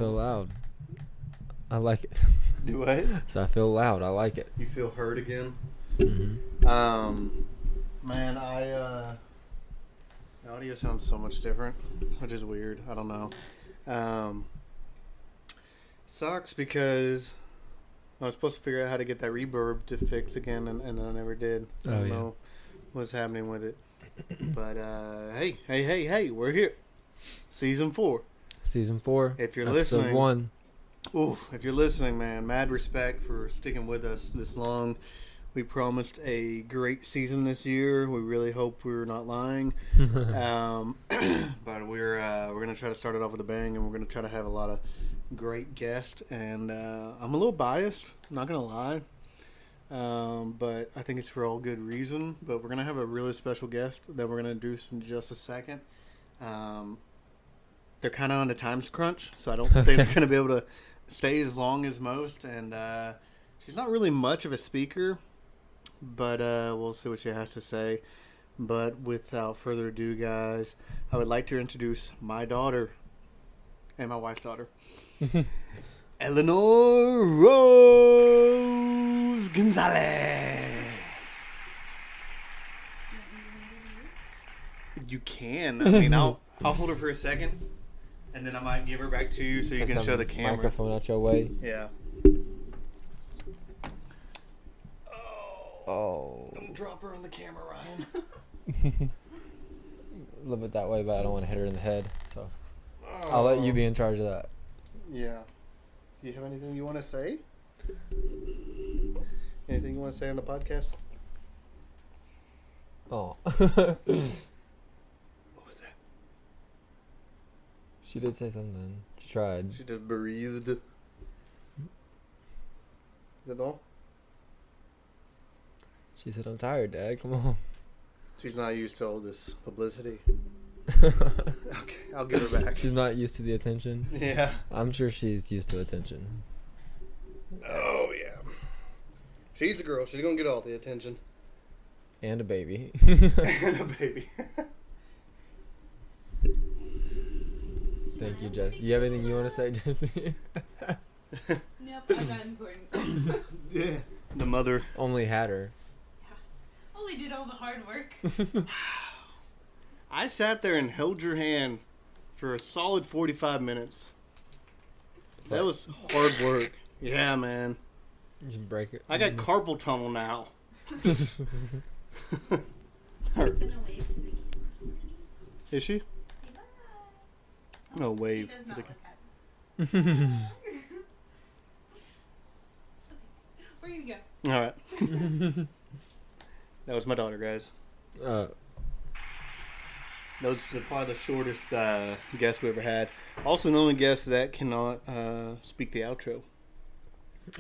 feel loud. I like it. Do what? So I feel loud. I like it. You feel heard again? Mm-hmm. Man, the audio sounds so much different, which is weird. I don't know. Sucks because I was supposed to figure out how to get that reverb to fix again, and I never did. I don't know what's happening with it. But hey, we're here. Season 4. Season 4. If you're episode listening, 1. Oof, if you're listening, man, mad respect for sticking with us this long. We promised a great season this year. We really hope we're not lying. But we're gonna try to start it off with a bang, and we're gonna try to have a lot of great guests. And I'm a little biased, not gonna lie, but I think it's for all good reason. But we're gonna have a really special guest that we're gonna introduce in just a second. They're kind of on a time crunch, so I don't think they're gonna be able to stay as long as most. And she's not really much of a speaker, but we'll see what she has to say. But without further ado, guys, I would like to introduce my daughter and my wife's daughter, Eleanor Rose Gonzalez. You can. I mean, I'll hold her for a second, and then I might give her back to you so you can show the camera. Microphone out your way. Yeah. Oh. Don't drop her on the camera, Ryan. A little bit that way, but I don't want to hit her in the head, so I'll let you be in charge of that. Yeah. Do you have anything you want to say? Anything you want to say on the podcast? Oh. What was that? She did say something. She tried. She just breathed. Is that all? She said, "I'm tired, Dad. Come on." She's not used to all this publicity. Okay, I'll give her back. She's not used to the attention. Yeah. I'm sure she's used to attention. Oh, yeah. She's a girl. She's going to get all the attention. And a baby. And a baby. Thank you, Jess. Do you have anything you want to say, Jesse? Nope, I'm not important. Yeah. The mother. Only had her. Only did all the hard work. I sat there and held your hand for a solid 45 minutes. That was hard work. Yeah, man. You can break it. I got carpal tunnel now. Is she? No, wave. She does not look happy. Where you go? All right. That was my daughter, guys. That was probably the shortest guest we ever had. Also, the only guest that cannot speak the outro.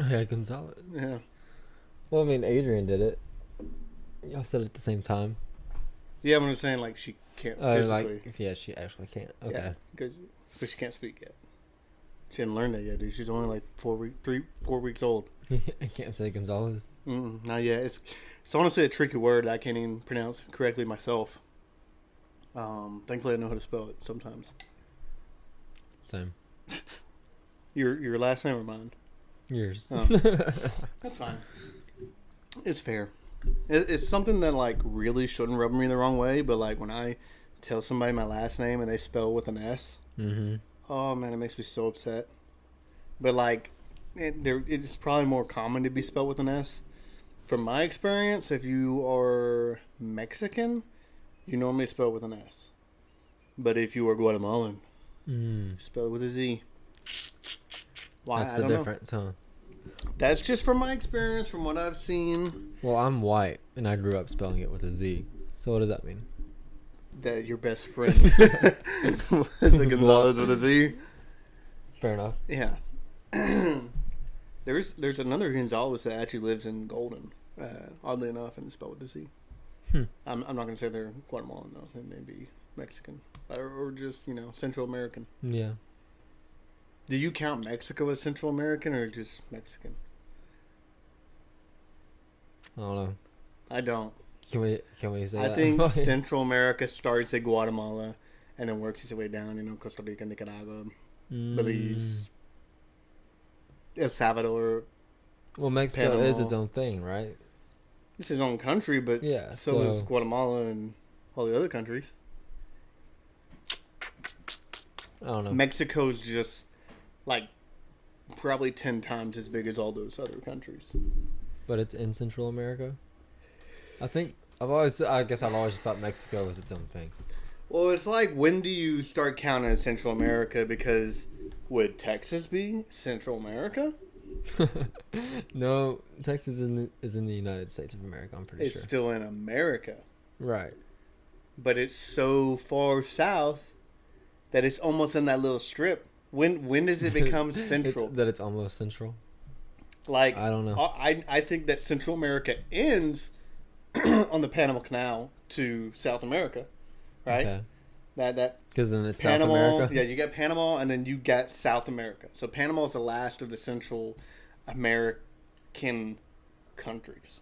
Yeah, Gonzalez. Yeah. Well, I mean, Adrian did it. Y'all said it at the same time. Yeah, I'm just saying, like, she can't physically. She actually can't. Okay. Yeah, because she can't speak yet. She didn't learn that yet, dude. She's only like 4 weeks old. I can't say Gonzalez. Not yet. It's honestly a tricky word that I can't even pronounce correctly myself. Thankfully, I know how to spell it sometimes. Same. Your last name or mine? Yours. Oh. That's fine. It's fair. It's something that like really shouldn't rub me the wrong way, but like when I tell somebody my last name and they spell with an S, oh man, it makes me so upset. But like, it's probably more common to be spelled with an S. From my experience, if you are Mexican, you normally spell with an S. But if you are Guatemalan, spell it with a Z. Why? That's the difference, huh? That's just from my experience, from what I've seen. Well, I'm white, and I grew up spelling it with a Z. So what does that mean? That your best friend is a Gonzalez with a Z. Fair enough. Yeah. There's another Gonzalez that actually lives in Golden, oddly enough, and it's spelled with a Z. I'm not going to say they're Guatemalan, though. They may be Mexican. Or just, Central American. Yeah. Do you count Mexico as Central American or just Mexican? I don't know. I don't. Can we say that? I think Central America starts at Guatemala and then works its way down, Costa Rica, Nicaragua, Belize, El Salvador. Well, Mexico Panama. is its own thing, right? It's his own country, but Yeah. so is Guatemala and all the other countries. I don't know. Mexico's just like probably 10 times as big as all those other countries. But it's in Central America. I guess I've always just thought Mexico was its own thing. Well, it's like, when do you start counting Central America? Because would Texas be Central America? No, Texas is in the United States of America. I'm pretty It's sure. still in America, Right. but it's so far south that it's almost in that little strip. When does it become central? It's almost central. Like, I don't know. I think that Central America ends on the Panama Canal to South America, right? Okay. That Because then it's Panama, South America. yeah, you got Panama, and then you got South America. So Panama is the last of the Central American countries.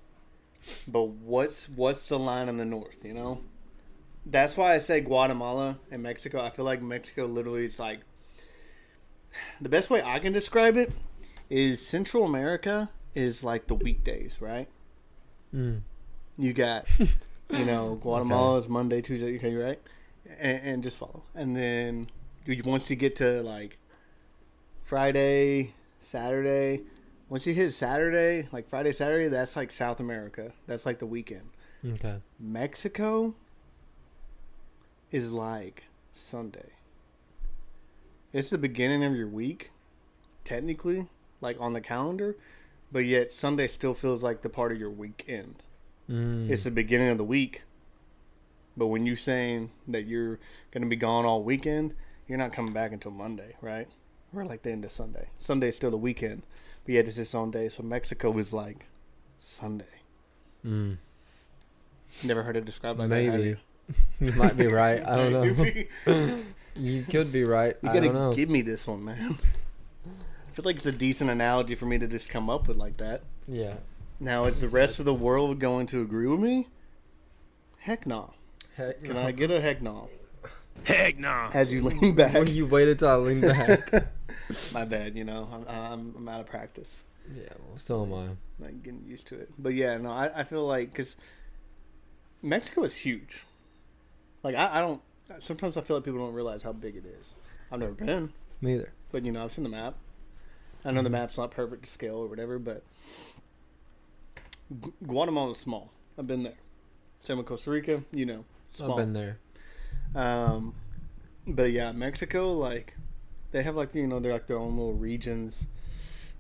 But what's the line in the north? You know, that's why I say Guatemala and Mexico. I feel like Mexico literally is like, the best way I can describe it is Central America is like the weekdays, right? Mm. You got, Guatemala is Monday, Tuesday, okay, right? And just follow. And then once you get to like Friday, Saturday, once you hit Saturday, like Friday, Saturday, that's like South America. That's like the weekend. Okay. Mexico is like Sunday. It's the beginning of your week, technically, like on the calendar, but yet Sunday still feels like the part of your weekend. Mm. It's the beginning of the week, but when you're saying that you're going to be gone all weekend, you're not coming back until Monday, right? Or like the end of Sunday. Sunday is still the weekend, but yet it's its own day. So Mexico is like Sunday. Mm. Never heard it described like that, have Maybe. you? You might be right. I don't know. Maybe. You could be right. You I don't gotta know. give me this one, man. I feel like it's a decent analogy for me to just come up with like that. Yeah. Now, is the rest of the world going to agree with me? Heck no. Heck Can no. I get a heck no? Heck no. As you lean back. When you waited till I leaned back. My bad, I'm out of practice. Yeah, well, so am I. Like getting used to it. But yeah, no, I feel like, because Mexico is huge. Like, I don't, sometimes I feel like people don't realize how big it is. I've never been, Me either. but I've seen the map. I know the map's not perfect to scale or whatever, but Guatemala is small. I've been there. Same with Costa Rica, small. I've been there. But yeah, Mexico, like, they have like, they're like their own little regions,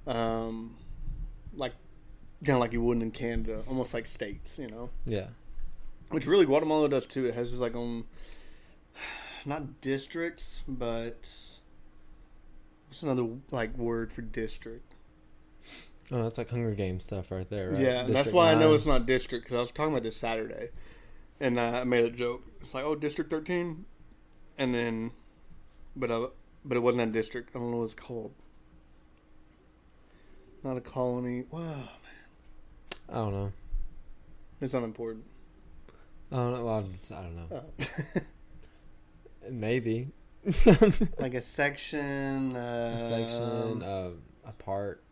like kind of like you would in Canada, almost like states, Yeah. which really Guatemala does too. It has just like own, not districts, but what's another like word for district? Oh, that's like Hunger Games stuff right there, right? Yeah, and that's District why I know 9. it's not district, because I was talking about this Saturday, and I made a joke. It's like, oh, District 13, and then, but it wasn't a district. I don't know what it's called. Not a colony. Wow, I don't know. it's unimportant. I don't know. Well, I don't know. Oh. Maybe. Like a section. A section, a part.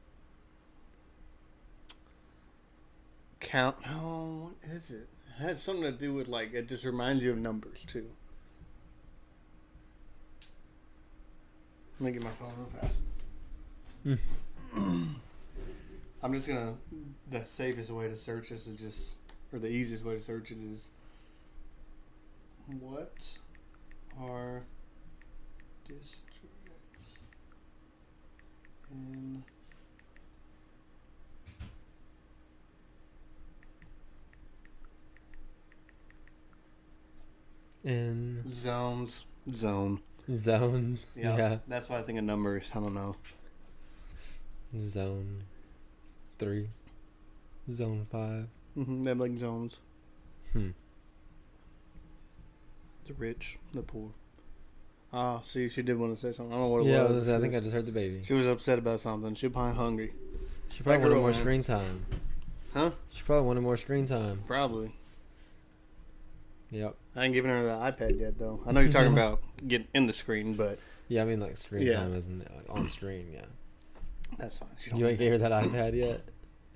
Count. No, what is it? It has something to do with, like, it just reminds you of numbers too. Let me get my phone real fast. I'm just gonna. The safest way to search this is just, or the easiest way to search it is, what are districts in In zones? zones. Yeah. That's why I think of numbers. I don't know. Zone 3. Zone 5. They have like zones. Hmm. The rich, the poor. Ah, see, she did want to say something. I don't know what it Yeah, was. I think I just heard the baby. She was upset about something. She was probably hungry. She probably That wanted girl, more man. screen time. Huh? She probably wanted more screen time. Probably. Yep. I ain't giving her the iPad yet, though. I know you're talking about getting in the screen, but Yeah, I mean like screen Yeah. time isn't on screen. Yeah. That's fine. She You don't ain't gave her that iPad yet?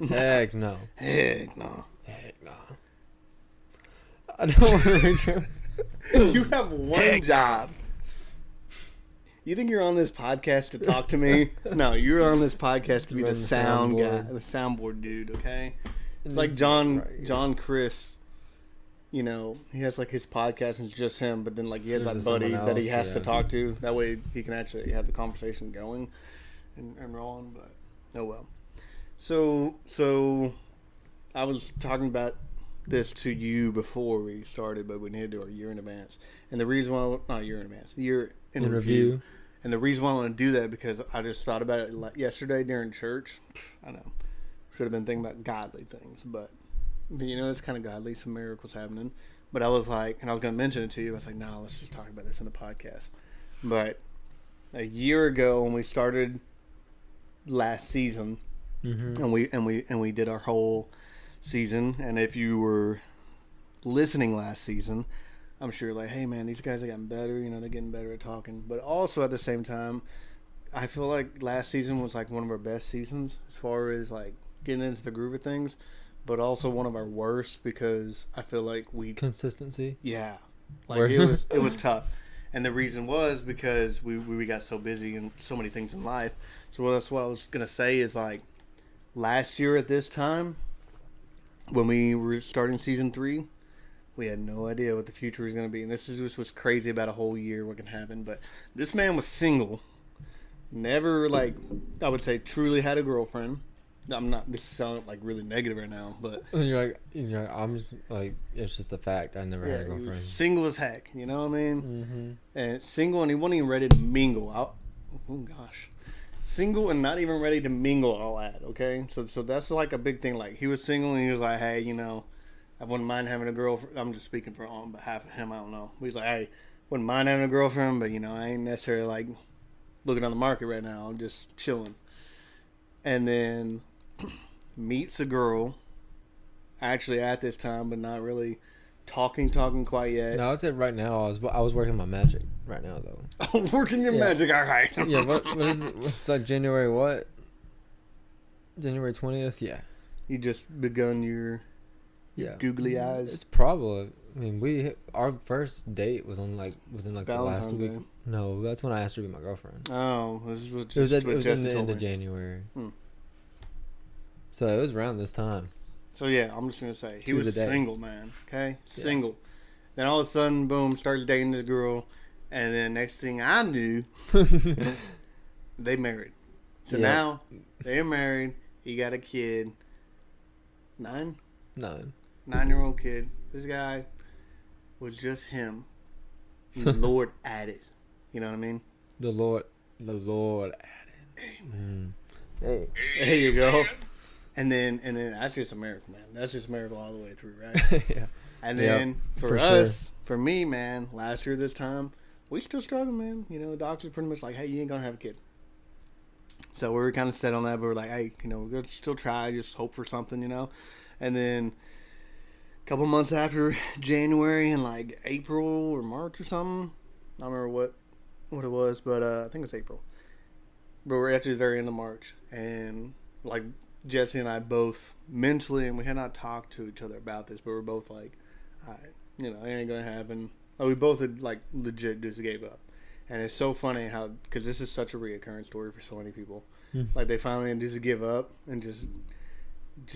Heck no. Heck no. Heck no. I don't want to reach her. You have one job. You think you're on this podcast to talk to me? No, you're on this podcast to be the run the sound guy, soundboard. the soundboard dude. Okay, it's It like needs to be John right here. John Chris. You know, he has like his podcast and it's just him, but then like he has There's that buddy someone that he else, has to yeah. talk to. That way he can actually have the conversation going and rolling. But oh well. So I was talking about this to you before we started, but we need to do our year in advance. And the reason why, not year in advance, year in review. And the reason why I want to do that because I just thought about it yesterday during church. I know, should have been thinking about godly things, but you know, it's kind of godly. Some miracles happening. But I was like, and I was going to mention it to you. I was like, no, let's just talk about this in the podcast. But a year ago when we started last season, Mm-hmm. and we did our whole season. And if you were listening last season, I'm sure you're like, hey man, these guys are getting better. You know, they're getting better at talking. But also at the same time, I feel like last season was like one of our best seasons as far as like getting into the groove of things. But also one of our worst because I feel like Consistency. yeah, like Where- it was tough, and the reason was because we got so busy and so many things in life. So that's what I was gonna say is like last year at this time when we were starting season 3, we had no idea what the future was gonna be, and this is just what's crazy about a whole year what can happen. But this man was single, never like I would say truly had a girlfriend. I'm not. This sounds like really negative right now, but And you're like, I'm just like, it's just a fact. I never had a he girlfriend. was single as heck. You know what I mean? Mm-hmm. And single, and he wasn't even ready to mingle. Oh gosh, single and not even ready to mingle. I'll add. Okay, so that's like a big thing. Like he was single and he was like, hey, you know, I wouldn't mind having a girlfriend. I'm just speaking for on behalf of him. I don't know. He's like, hey, wouldn't mind having a girlfriend, but you know, I ain't necessarily like looking on the market right now. I'm just chilling. And then meets a girl actually at this time, but not really talking quite yet. No, I would say right now I was working my magic right now though. Working your Yeah. magic, all right. Yeah, what is it? It's like January what? January 20th. Yeah. You just begun your Yeah. googly eyes. It's probably. I mean, our first date was in like the last Valentine's week. Day. No, that's when I asked her to be my girlfriend. Oh, this is what It was just what in Jesse the told end of me. January. Hmm. So it was around this time. So yeah, I'm just gonna say he To was the day. single, man. Okay, Yeah. single. Then all of a sudden, boom, starts dating this girl, and then next thing I knew, they married. So Yeah. now they're married. He got a kid. 9-year-old kid. This guy was just him. And the Lord added. You know what I mean? The Lord added. Hey. There you go. And then that's just a miracle, man. That's just a miracle all the way through, right? Yeah. And Yep, then for for us, for me, man, last year this time, we still struggle, man. You know, the doctor's pretty much like, hey, you ain't gonna have a kid. So we were kind of set on that, but we're like, hey, you know, we're gonna still try, just hope for something, you know. And then a couple months after January, in like April or March or something, I don't remember what it was, but I think it was April. But we're at the very end of March, and like Jesse and I both mentally, and we had not talked to each other about this, but we're both like, all right, you know, it ain't gonna happen. Like, we both had like legit just gave up. And it's so funny how, because this is such a reoccurring story for so many people. Like they finally just give up and just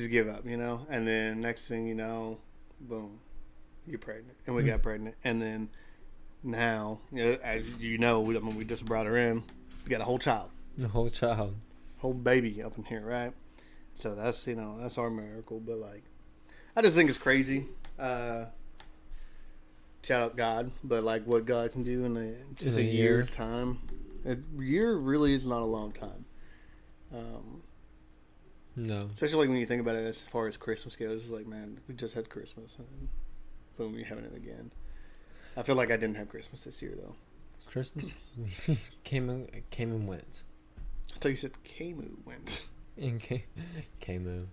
give up, you know. And then next thing you know, boom, you're pregnant, and we got pregnant. And then now, you know, as you know, we just brought her in. We got a whole child, The whole child. whole baby up in here, right? So that's, you know, that's our miracle. But like, I just think it's crazy. Shout out God, but like what God can do in just a year's time. A year really is not a long time. No. Especially like when you think about it as far as Christmas goes. It's like, man, we just had Christmas, and then boom, we're having it again. I feel like I didn't have Christmas this year though. Christmas came and went. I thought you said Camu went. And Camu.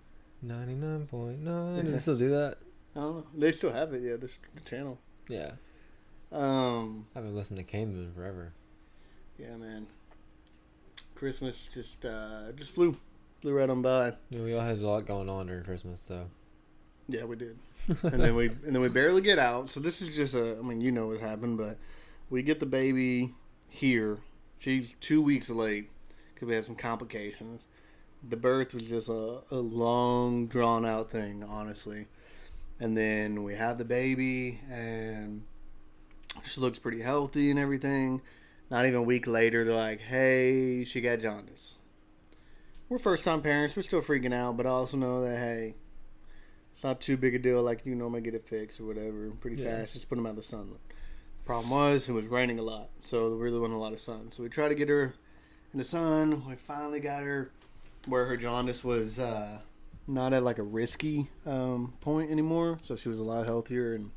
99.9. Does it still do that? I don't know. They still have it, yeah. The channel. Yeah. Um, I haven't listened to Camu in forever. yeah, man. Christmas just flew right on by. Yeah, we all had a lot going on during Christmas, so. Yeah, we did. and then we barely get out. So this is just I mean, you know what happened, but we get the baby here. She's 2 weeks late because we had some complications. The birth was just a long, drawn out thing, honestly. And then we have the baby, and she looks pretty healthy and everything. Not even a week later, they're like, hey, she got jaundice. We're first-time parents. We're still freaking out, but I also know that, hey, it's not too big a deal. Like, you normally get it fixed or whatever pretty fast. Just put them out in the sun. Problem was, it was raining a lot, so there really wasn't a lot of sun. So we tried to get her in the sun. We finally got her where her jaundice was not at like a risky point anymore. So she was a lot healthier, and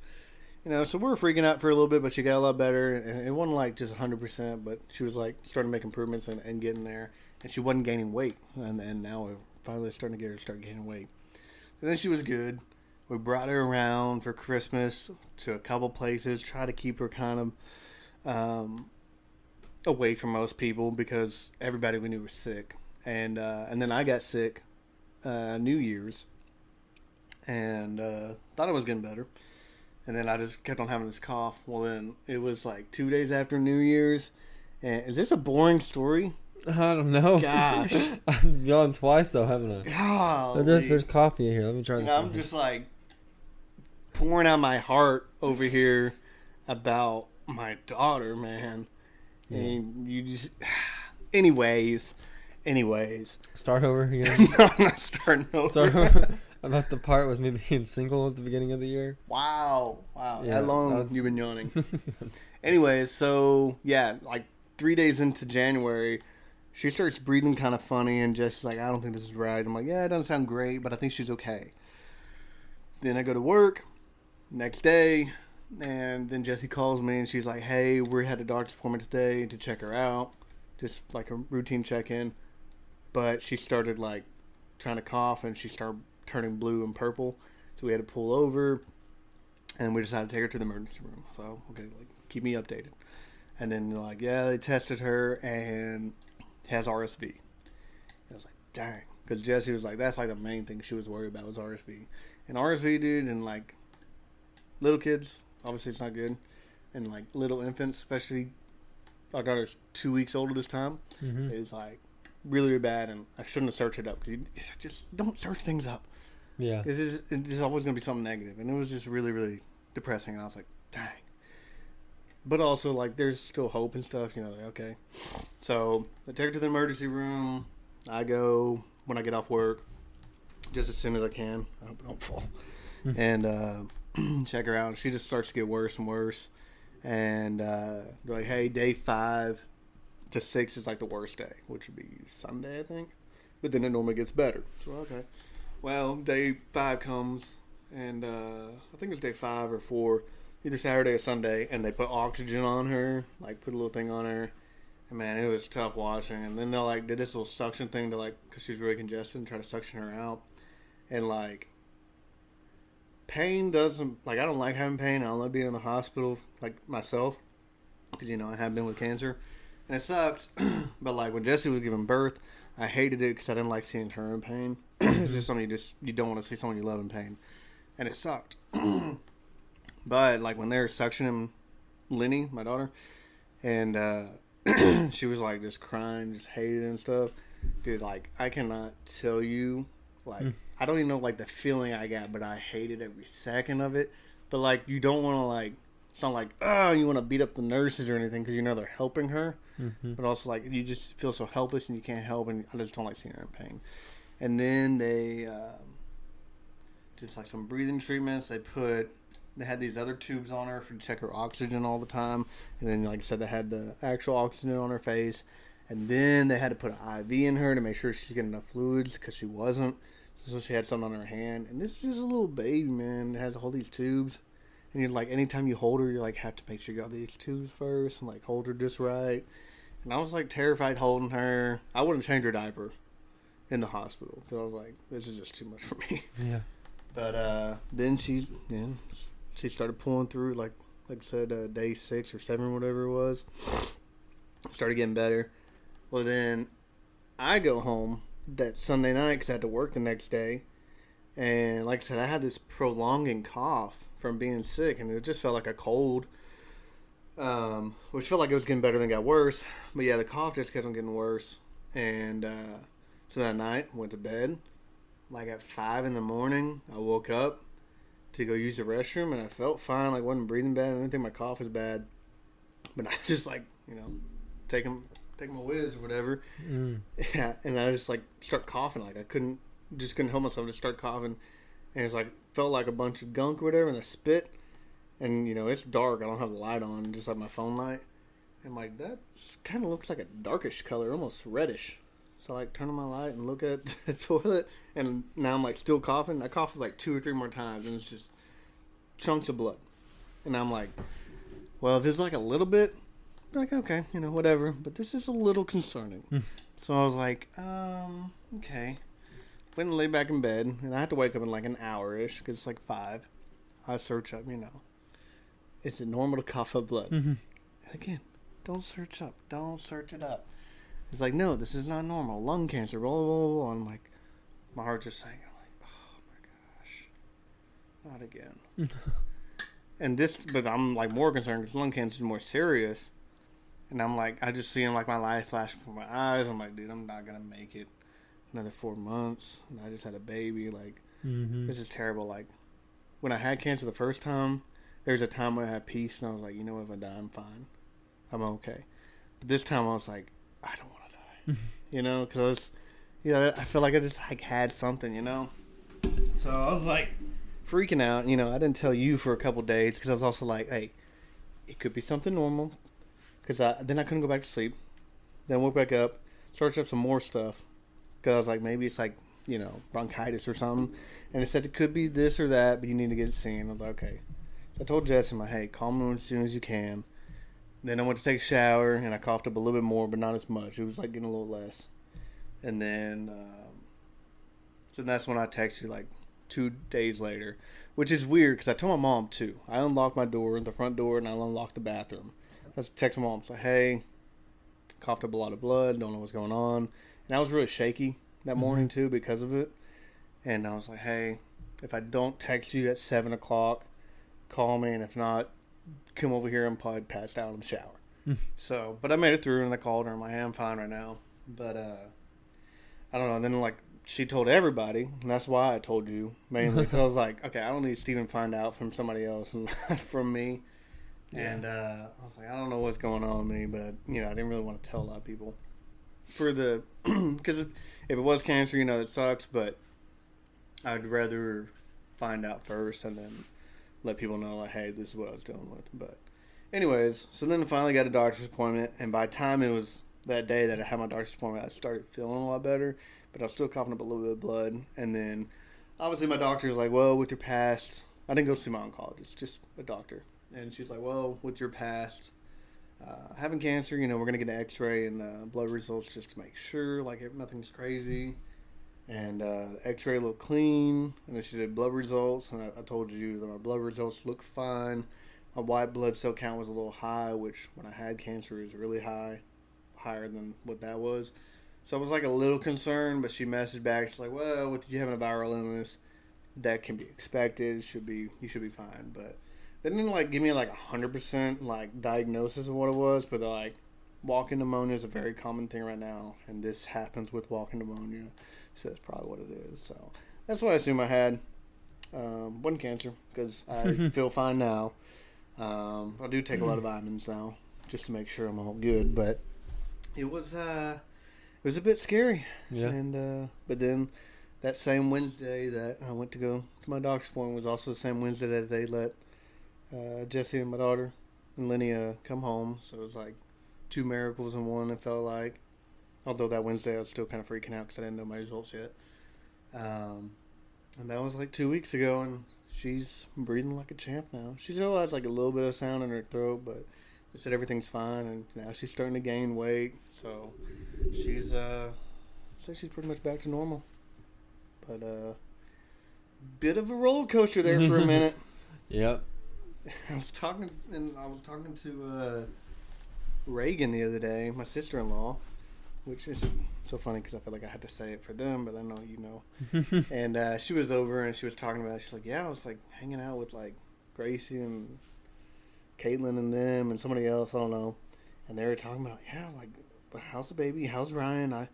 so we were freaking out for a little bit, but she got a lot better. And it wasn't like just 100%, but she was like starting to make improvements and getting there. And she wasn't gaining weight, and now we're finally starting to get her to start gaining weight. And then she was good. We brought her around for Christmas to a couple places, try to keep her kind of away from most people because everybody we knew was sick. And then I got sick New Year's and thought I was getting better. And then I just kept on having this cough. Well, then it was like 2 days after New Year's. And is this a boring story? I don't know. Gosh. I've yawned twice, though, haven't I? Golly. There's coffee in here. Let me try this. I'm just like pouring out my heart over here about my daughter, man. Yeah. And you just... Anyways. Start over again. No, I'm not starting over. Start over about the part with me being single at the beginning of the year. Wow. Yeah, How long you been yawning? Anyways, so, yeah, like 3 days into January, she starts breathing kind of funny, and Jesse's like, I don't think this is right. I'm like, yeah, it doesn't sound great, but I think she's okay. Then I go to work next day, and then Jessie calls me, and she's like, hey, we had a doctor's appointment today to check her out, just like a routine check-in. But she started like trying to cough, and she started turning blue and purple, so we had to pull over, and we decided to take her to the emergency room. So, okay, like, keep me updated. And then they're like, yeah, they tested her, and has RSV. And I was like, dang. Because Jessie was like, that's like the main thing she was worried about was RSV. And RSV, dude, and like little kids, obviously it's not good. And like little infants, especially our daughter's 2 weeks older this time, is like really, really bad. And I shouldn't have searched it up because just don't search things up. Yeah. It's always going to be something negative. And it was just really, really depressing. And I was like, dang. But also, like, there's still hope and stuff, like, okay. So, I take her to the emergency room. I go when I get off work, just as soon as I can. I hope I don't fall. And check her out. She just starts to get worse and worse. And they're like, hey, day 5 to 6 is, like, the worst day, which would be Sunday, I think. But then it normally gets better. So, okay. Well, day 5 comes, and I think it was day 5 or 4. Either Saturday or Sunday, and they put oxygen on her, like put a little thing on her, and man, it was tough watching. And then they like did this little suction thing to like, because she was really congested, and try to suction her out. And like, pain doesn't, like, I don't like having pain. I don't like being in the hospital, like myself, because I have been with cancer, and it sucks. But like when Jessie was giving birth, I hated it because I didn't like seeing her in pain. It's just something you don't want to see someone you love in pain, and it sucked. But, like, when they were suctioning Lenny, my daughter, and she was, like, just crying, just hated it and stuff. Dude, like, I cannot tell you, like, I don't even know, like, the feeling I got, but I hated every second of it. But, like, you don't want to, like, it's not like, oh, you want to beat up the nurses or anything because they're helping her. But also, like, you just feel so helpless and you can't help, and I just don't like seeing her in pain. And then they did, like, some breathing treatments. They had these other tubes on her to check her oxygen all the time. And then, like I said, they had the actual oxygen on her face. And then they had to put an IV in her to make sure she's getting enough fluids because she wasn't. So she had something on her hand. And this is just a little baby, man. It has all these tubes. And you're like, anytime you hold her, you like have to make sure you got these tubes first and like hold her just right. And I was like terrified holding her. I wouldn't change her diaper in the hospital because I was like, this is just too much for me. Yeah. But then she started pulling through, like I said, day 6 or 7, whatever it was. Started getting better. Well, then I go home that Sunday night because I had to work the next day. And like I said, I had this prolonging cough from being sick, and it just felt like a cold, which felt like it was getting better than got worse. But yeah, the cough just kept on getting worse. And so that night, went to bed. Like at 5 in the morning, I woke up to go use the restroom, and I felt fine. Like wasn't breathing bad or anything. My cough was bad, but I just like taking my whiz or whatever. Yeah, and I just like start coughing. Like I couldn't help myself. Just start coughing, and it's like felt like a bunch of gunk or whatever, and I spit. And it's dark. I don't have the light on, just like my phone light. And like that kind of looks like a darkish color, almost reddish. So I like turn on my light and look at the toilet, and now I'm like still coughing. I coughed like 2 or 3 more times, and it's just chunks of blood. And I'm like, well, if it's like a little bit, like okay, whatever. But this is a little concerning. So I was like, okay. Went and lay back in bed, and I had to wake up in like an hour-ish because it's like 5. I search up, is it normal to cough up blood? And again, don't search up. Don't search it up. It's like, no, this is not normal. Lung cancer, blah, blah, blah, blah. And I'm like, my heart just sank. I'm like, oh my gosh, not again. And this, but I'm like more concerned because lung cancer is more serious. And I'm like, I just seeing like my life flash before my eyes. I'm like, dude, I'm not going to make it another 4 months. And I just had a baby. Like, this is terrible. Like, when I had cancer the first time, there was a time when I had peace. And I was like, if I die, I'm fine. I'm okay. But this time I was like, I don't want to die, because I feel like I just like had something, So I was like freaking out. I didn't tell you for a couple days because I was also like, hey, it could be something normal. Because then I couldn't go back to sleep. Then woke back up, searched up some more stuff because I was like, maybe it's like bronchitis or something. And it said it could be this or that, but you need to get it seen. I was like, okay. So I told Jess, I'm like, hey, call me as soon as you can. Then I went to take a shower, and I coughed up a little bit more, but not as much. It was, like, getting a little less. And then, so that's when I texted you, like, 2 days later, which is weird, because I told my mom, too. I unlocked my door, the front door, and I unlocked the bathroom. I texted my mom, say, hey, coughed up a lot of blood, don't know what's going on. And I was really shaky that morning, too, because of it. And I was like, hey, if I don't text you at 7 o'clock, call me, and if not, come over here and probably passed out in the shower. So, but I made it through, and I called her. I'm like, hey, I'm fine right now. But I don't know. And then like she told everybody, and that's why I told you mainly because I was like, okay, I don't need Steven to find out from somebody else and not from me. Yeah. And I was like, I don't know what's going on with me, but I didn't really want to tell a lot of people for the because if it was cancer, that sucks. But I'd rather find out first and then let people know, like, hey, this is what I was dealing with. But anyways, so then I finally got a doctor's appointment, and by the time it was that day that I had my doctor's appointment, I started feeling a lot better, but I was still coughing up a little bit of blood. And then obviously my doctor was like, well, with your past, I didn't go see my oncologist, just a doctor. And she's like, well, with your past having cancer, we're going to get an x-ray and blood results just to make sure, like, nothing's crazy. And x-ray looked clean, and then she did blood results, and I told you that my blood results looked fine. My white blood cell count was a little high, which when I had cancer is really high, higher than what that was. So I was like a little concerned, but she messaged back, she's like, well, with you having a viral illness, that can be expected, you should be fine. But they didn't like give me like 100% like diagnosis of what it was, but they're like, walking pneumonia is a very common thing right now, and this happens with walking pneumonia. So that's probably what it is. So that's what I assume I had. Wasn't cancer because I feel fine now. I do take a lot of vitamins now just to make sure I'm all good. But it was a bit scary. Yeah. And but then that same Wednesday that I went to go to my doctor's appointment was also the same Wednesday that they let Jesse and my daughter and Linnea come home. So it was like 2 miracles in one. It felt like. Although that Wednesday I was still kind of freaking out because I didn't know my results yet. And that was like 2 weeks ago, and she's breathing like a champ now. She still has like a little bit of sound in her throat, but they said everything's fine, and now she's starting to gain weight. So she's she's pretty much back to normal. But bit of a roller coaster there for a minute. Yep. I was talking to Reagan the other day, my sister-in-law. which is so funny because I feel like I had to say it for them, but I know you know. And she was over and she was talking about it. She's like, yeah, I was like hanging out with like Gracie and Caitlin and them and somebody else, I don't know. And they were talking about, yeah, like, but how's the baby? How's Ryan? I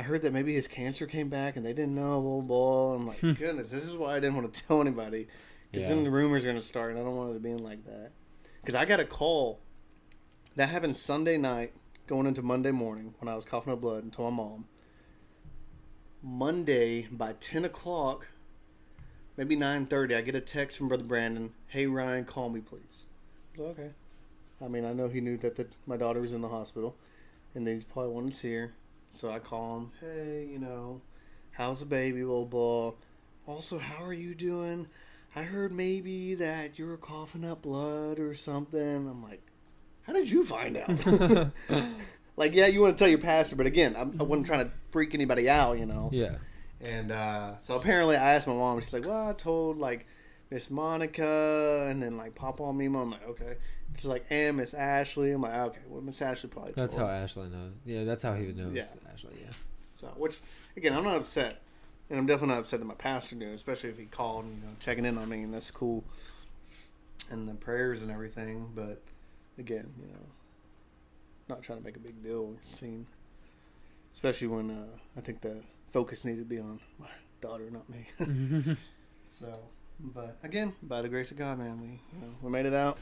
heard that maybe his cancer came back and they didn't know, blah, blah, blah. I'm like, goodness, this is why I didn't want to tell anybody. Because then the rumors are going to start and I don't want it to be like that. Because I got a call that happened Sunday night going into Monday morning when I was coughing up blood and told my mom. Monday by 10 o'clock, maybe 9:30, I get a text from Brother Brandon. Hey, Ryan, call me, please. Okay. I mean, I know he knew that my daughter was in the hospital and they probably wanted to see her. So I call him. Hey, you know, how's the baby, blah, blah. Also, how are you doing? I heard maybe that you were coughing up blood or something. I'm like, how did you find out? Like, yeah, you want to tell your pastor, but again, I wasn't trying to freak anybody out, you know. Yeah. And so apparently I asked my mom, she's like, well, I told, like, Miss Monica, and then, like, Papa and Mima. I'm like, okay. She's like, and Miss Ashley. I'm like, okay, well, Miss Ashley probably told That's how Ashley knows. Yeah, that's how he would know. Yeah. Ashley, yeah. So, which, again, I'm not upset. And I'm definitely not upset that my pastor knew, especially if he called and, you know, checking in on me, and that's cool. And the prayers and everything, but, again, you know, not trying to make a big deal scene. Especially when I think the focus needed to be on my daughter, not me. So, but again, by the grace of God, man, we made it out.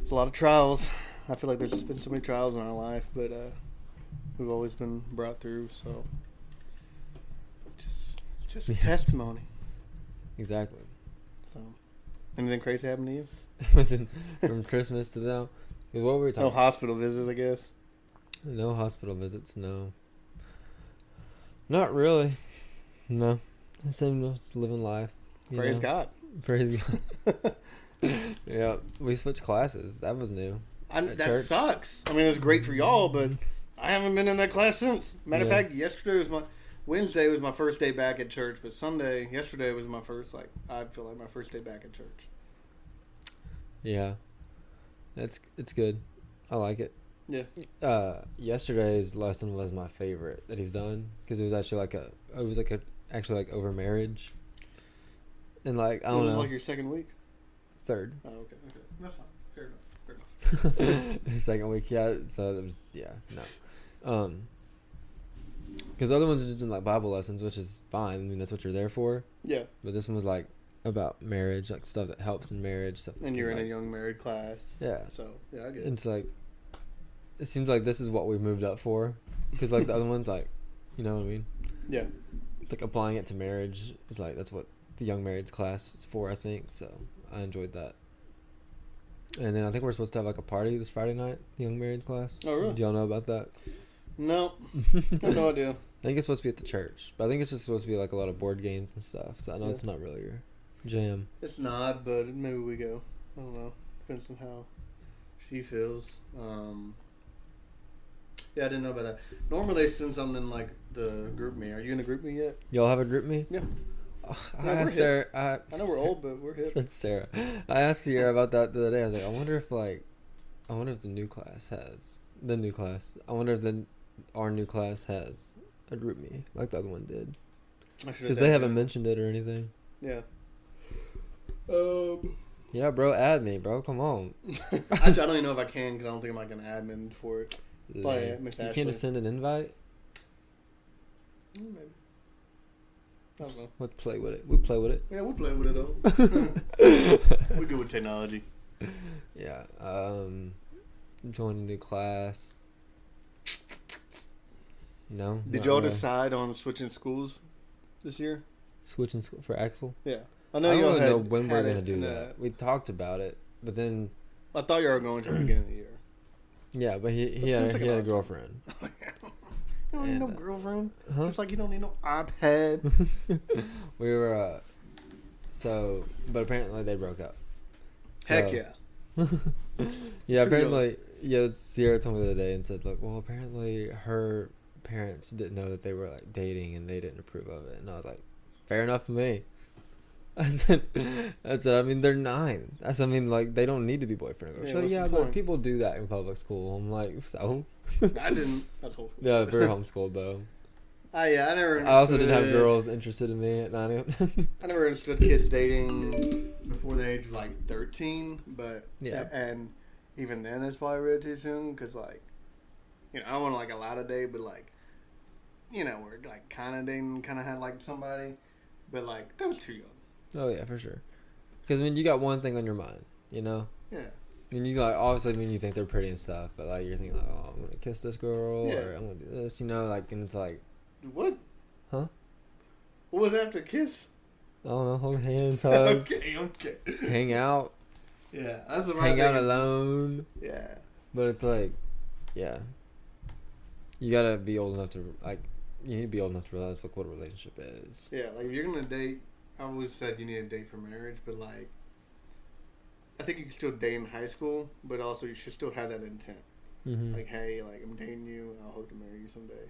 It's a lot of trials. I feel like there's just been so many trials in our life, but we've always been brought through. So, just a testimony. Exactly. So, anything crazy happened to you? From Christmas to now? What were we talking No about? hospital visits, I guess. No hospital visits, no. Not really. No. Same, just living life. Praise God. Praise God. Yeah, we switched classes. That was new. That church. sucks. I mean, it was great for y'all, but I haven't been in that class since. Matter of fact, Wednesday was my first day back at church, but yesterday was my first, I feel like my first day back at church. Yeah. It's good. I like it. Yeah. Yesterday's lesson was my favorite that he's done because it was actually actually over marriage. And I don't know. It was like your second week? Third. Oh, okay. That's fine. Fair enough. Second week, yeah. So no. Because other ones have just been Bible lessons, which is fine. I mean, that's what you're there for. Yeah. But this one was about marriage, stuff that helps in marriage. Stuff and you're in a young married class. Yeah. So yeah, I get it. It's it seems like this is what we've moved up for, because the other ones you know what I mean? Yeah. Applying it to marriage is that's what the young marriage class is for, I think. So I enjoyed that. And then I think we're supposed to have a party this Friday night, the young marriage class. Oh, really? Do y'all know about that? No. I have no idea. I think it's supposed to be at the church, but I think it's just supposed to be a lot of board games and stuff. So I know it's not really your jam. It's not, but maybe we go. I don't know. Depends on how she feels. Yeah, I didn't know about that. Normally they send something in the group me. Are you in the group me yet? Y'all have a group me? Yeah. I asked Sarah. I know we're old, but we're hip. Said Sarah. I asked Sarah about that the other day. I was like, I wonder if the new class has the new class. I wonder if our new class has a group me like the other one did. Because they haven't mentioned it or anything. Yeah. Yeah, bro, add me, bro. Come on. I don't even know if I can because I don't think I'm an admin for it. Probably Miss Ashley. You can't just send an invite? Maybe. I don't know. Let's play with it. We play with it. Yeah, we play with it though. We're good with technology. Yeah. Join a new class. No. Did y'all decide on switching schools this year? Switching school for Axel? Yeah. I don't really know when we're going to do that. We talked about it, but then... I thought you were going to the beginning of the year. Yeah, but he had a girlfriend. You don't need no girlfriend. Huh? Just like you don't need no iPad. We were... but apparently they broke up. So, Heck yeah. Yeah, apparently... Yeah, Sierra told me the other day and said, look, well, apparently her parents didn't know that they were dating and they didn't approve of it. And I was like, fair enough for me. I said, I mean, they're 9. I mean, like, they don't need to be boyfriend and girl. Yeah, So, what's yeah, the but point? people do that in public school. I'm like, so? I didn't. That's whole. Yeah, we're homeschooled, though. Yeah, I never. I also didn't have understood- girls interested in me at 9. I never understood kids dating before the age of like 13, but Yeah. and even then it's probably really too soon because like, you know, I don't want to like allow to date, but like, you know, we're like kind of dating, kind of had like somebody, but like that was too young. Oh, yeah, for sure. Because, I mean, you got one thing on your mind, you know? Yeah, I mean, you like, obviously, I mean, you think they're pretty and stuff, but, like, you're thinking, like, oh, I'm going to kiss this girl, Yeah. or I'm going to do this, you know? Like, and it's like, what? huh? What was after kiss? I don't know, hold hands, hug, Okay. hang out, Yeah, that's the right hang out thing. alone. Yeah, But it's like, yeah. You got to be old enough to, like, you need to be old enough to realize, like, what a relationship is. yeah. Like if you're gonna date, I always said you need a date for marriage, but like, I think you can still date in high school, but also you should still have that intent. Mm-hmm. Like, hey, like I'm dating you, I hope to marry you someday.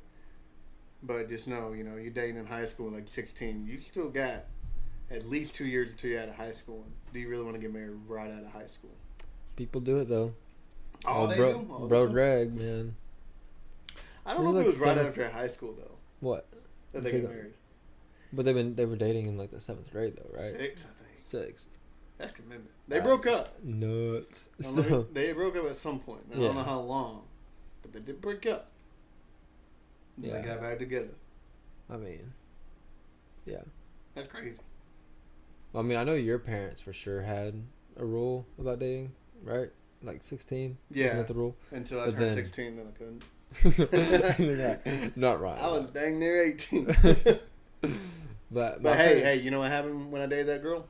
But just know, you know, you're dating in high school, like 16, you still got at least 2 years until you're out of high school. Do you really want to get married right out of high school? People do it, though. Oh, they bro, do? All the bro time? drag, man. I don't It know if was it like was right 7th after high school though What? that they They get got- married. But they were dating in, like, the 7th grade, though, right? 6, I think. 6th. That's commitment. They broke up. Nuts. I don't know, So, they broke up at some point. I Yeah. don't know how long, but they did break up. Then Yeah. They got back together. I mean, yeah. That's crazy. Well, I mean, I know your parents for sure had a rule about dating, right? Like 16? Yeah. Wasn't that the rule? Until I But turned then- 16, then I couldn't. Not right. I was dang near 18. But But hey, you know what happened when I dated that girl?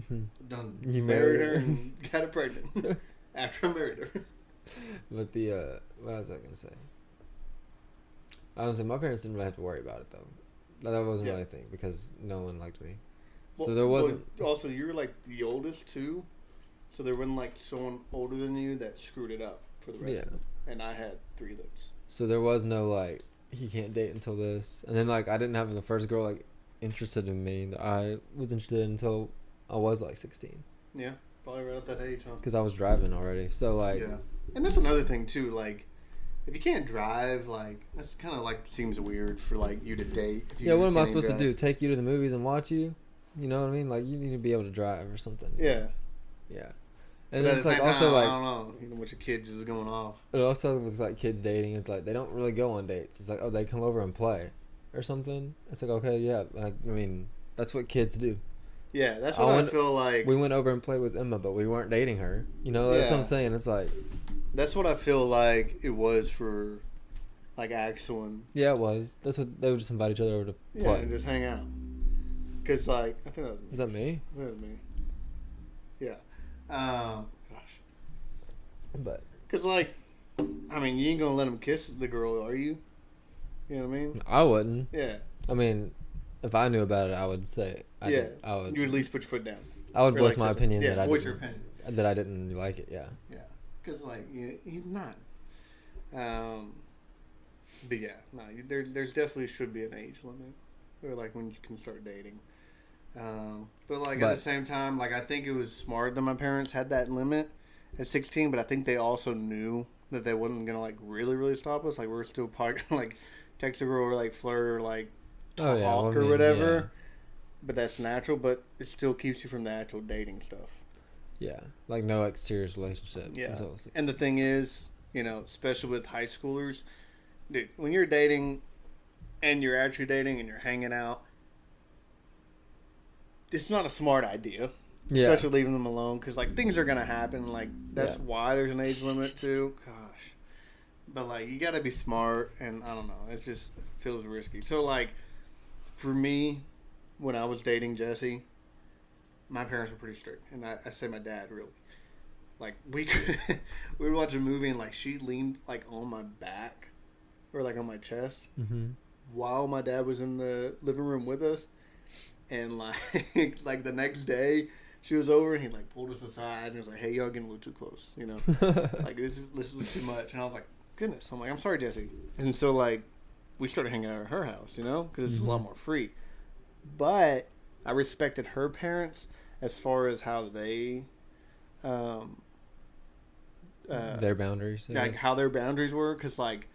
hey. Done. You married married her her. and got her pregnant after I married her. But the, what was I going to say? I was saying my parents didn't really have to worry about it, though. That wasn't Yeah. really a thing because no one liked me. Well, So there wasn't. well, also, you were like the oldest too, so there wasn't like someone older than you that screwed it up for the rest Yeah. of them. And I had 3 of those. So there was no, like, he can't date until this. And then, like, I didn't have the first girl, like, interested in me that I was interested in until I was, like, 16. Yeah, probably right at that age, huh? Because I was driving already. So, like, Yeah, and that's another thing too. Like, if you can't drive, like that's kind of like seems weird for like you to date. If you yeah, what am I can't supposed to drive. do? Take you to the movies and watch you? You know what I mean? Like, you need to be able to drive or something. Yeah, Yeah. but And at then the it's, like, same also, time, like, I don't know. You know, with your kids just going off. and also with, like, kids dating, it's like, they don't really go on dates. It's like, oh, they come over and play or something. It's like, okay, yeah. Like, I mean, that's what kids do. Yeah, that's I what I wonder- feel like. We went over and played with Emma, but we weren't dating her. You know, that's what Yeah. I'm saying. It's like, That's what I feel like it was for, like Axel and yeah, it was. That's what they would just invite each other over to yeah, play. and just hang out. Cause like I think that was me. Is that me? I think that was me. Yeah. Gosh. But Cause like, I mean, you ain't gonna let him kiss the girl, are you? You know what I mean? I wouldn't. Yeah. I mean, if I knew about it, I would say it. I would. You would at least put your foot down. I would Or, voice like, my say- opinion Yeah, that I voice didn't. your opinion. That I didn't like it. Yeah. Yeah, because like he's not. But yeah, no, there's definitely should be an age limit, or like when you can start dating. But like at But- the same time, like I think it was smart that my parents had that limit at 16, but I think they also knew that they wasn't gonna like really stop us. Like we're still probably gonna like text a girl or like flirt or like Oh yeah. talk well, I or mean, whatever. But that's natural. But it still keeps you from the actual dating stuff. Yeah. Like no like serious relationship. Yeah. Until 16. And the thing is, you know, especially with high schoolers, dude, when you're dating and you're actually dating and you're hanging out, it's not a smart idea. Yeah. Especially leaving them alone because, like, things are going to happen. Like, that's Yeah. why there's an age limit, too. Gosh. But, like, you got to be smart, and I don't know. It just feels risky. So, like, for me, when I was dating Jesse, my parents were pretty strict. And I say my dad, really. Like, we would watch a movie, and, like, she leaned, like, on my back or, like, on my chest Mm-hmm. while my dad was in the living room with us. And, like, like the next day, she was over, and he, like, pulled us aside, and he was like, hey, y'all getting a little too close, you know? Like, this is too much. And I was like, goodness. I'm like, I'm sorry, Jesse. And so, like, we started hanging out at her house, you know? Because it's a lot more free. But I respected her parents as far as how they, their boundaries. I like guess. how their boundaries were, because like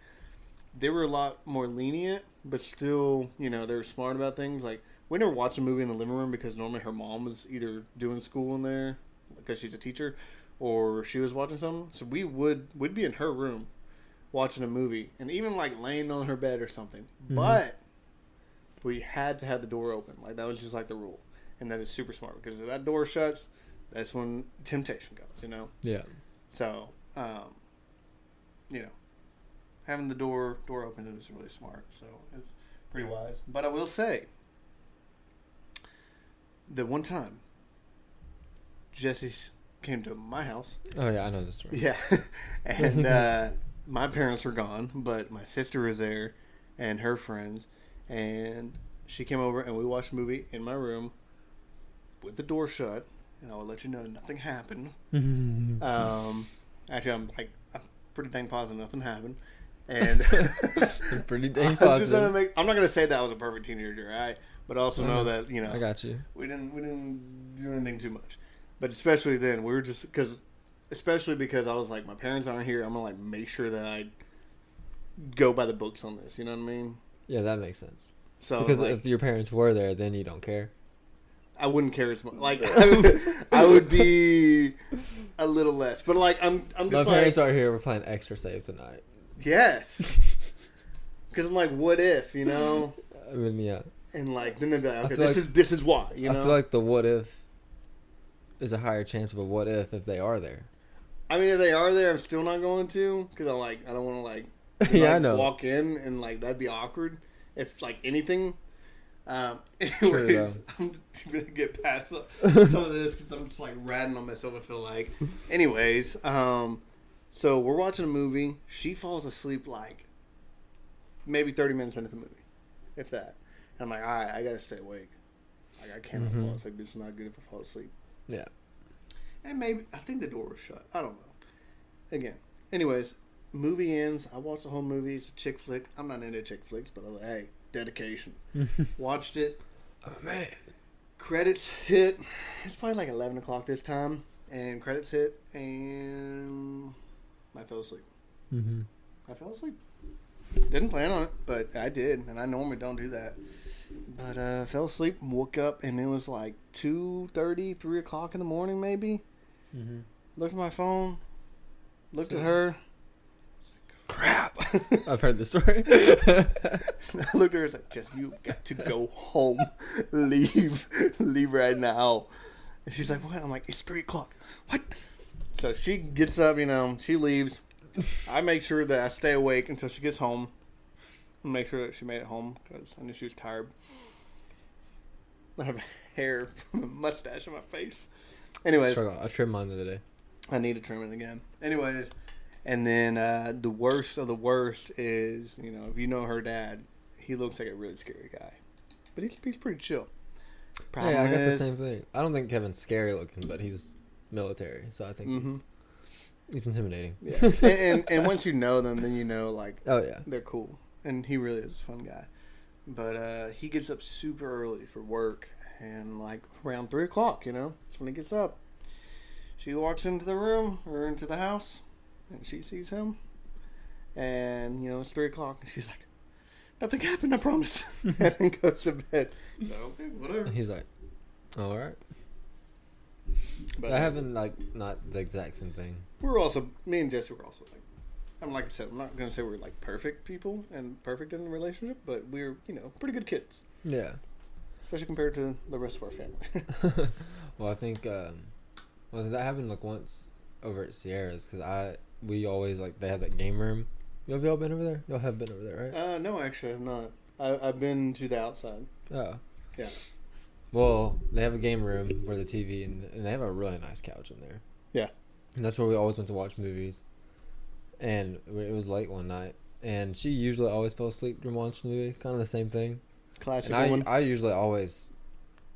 they were a lot more lenient, but still, you know, they were smart about things. Like we never watched a movie in the living room because normally her mom was either doing school in there because she's a teacher, or she was watching something. So we'd be in her room watching a movie, and even like laying on her bed or something. Mm-hmm. But we had to have the door open. Like that was just like the rule, and that is super smart because if that door shuts, that's when temptation comes. You know. Yeah. So, you know, having the door open is really smart. So it's pretty wise. But I will say that one time Jesse came to my house. Oh yeah, I know this story. Yeah, and my parents were gone, but my sister was there and her friends, and she came over and we watched a movie in my room with the door shut. And I will let you know nothing happened. Actually, I'm pretty dang positive nothing happened. And pretty dang positive. I'm not gonna say that I was a perfect teenager, right? But also know that, you know, I got you. We didn't do anything too much. But especially then, we were just especially because I was like, my parents aren't here. I'm gonna like make sure that I go by the books on this. You know what I mean? Yeah, that makes sense. So because like, if your parents were there, then you don't care. I wouldn't care as much. Like I would be a little less. But like I'm just My like, parents are here. We're playing Extra Save tonight. yes. Because I'm like, what if, you know? I mean, yeah. And like then they'd be like, okay, feel this is why, you know. I feel like the what if is a higher chance of a what if they are there. I mean, if they are there, I'm still not going to, because I don't want to like, Yeah, I know. walk in and like that'd be awkward. If like anything. Anyways, True, I'm gonna get past some of this because I'm just like ratting on myself. I feel like. Anyways, so we're watching a movie. She falls asleep like maybe 30 minutes into the movie, if that. And I'm like, all right, I gotta stay awake. Like I cannot fall asleep. This is not good if I fall asleep. Yeah. And maybe I think the door was shut. I don't know. Again, anyways, movie ends. I watched the whole movie. It's a chick flick. I'm not into chick flicks, but I was like, hey, dedication. Watched it. Oh man. Credits hit. It's probably like 11 o'clock this time, and credits hit, and I fell asleep. I fell asleep. Didn't plan on it, but I did, and I normally don't do that. But fell asleep, woke up, and it was like 2:30, 3 o'clock in the morning, maybe. Looked at my phone, looked at her. Crap. I've heard the story. I looked at her and was like, Jess, you got to go home. Leave right now. And she's like, what? I'm like, it's 3 o'clock. What? So she gets up, you know, she leaves. I make sure that I stay awake until she gets home. And make sure that she made it home because I knew she was tired. I have hair from a mustache on my face. Anyways. I trimmed mine the other day. I need to trim it again. Anyways. And then the worst of the worst is, you know, if you know her dad, he looks like a really scary guy. But he's pretty chill. Problem I got the same thing. I don't think Kevin's scary looking, but he's military, so I think he's intimidating. Yeah. and once you know them, then you know, like, oh yeah, they're cool. And he really is a fun guy. But he gets up super early for work, and like around 3 o'clock, you know, that's when he gets up. She walks into the room or into the house. And she sees him, and you know it's 3 o'clock, and she's like, "Nothing happened, I promise." And then goes to bed. So okay, whatever. And he's like, "All right." But I haven't like not the exact same thing. Me and Jesse were also like, like I said, I'm not gonna say we're like perfect people and perfect in a relationship, but we're pretty good kids. Yeah. Especially compared to the rest of our family. Well, I think that happened like once over at Sierra's because we always like they have that game room. Have y'all been over there? Y'all have been over there, right? No, actually, I've not. I've been to the outside. Oh. Yeah. Well, they have a game room where the TV and they have a really nice couch in there. Yeah. And that's where we always went to watch movies. And it was late one night, and she usually always fell asleep during watching the movie. Kind of the same thing. Classic and woman. I usually always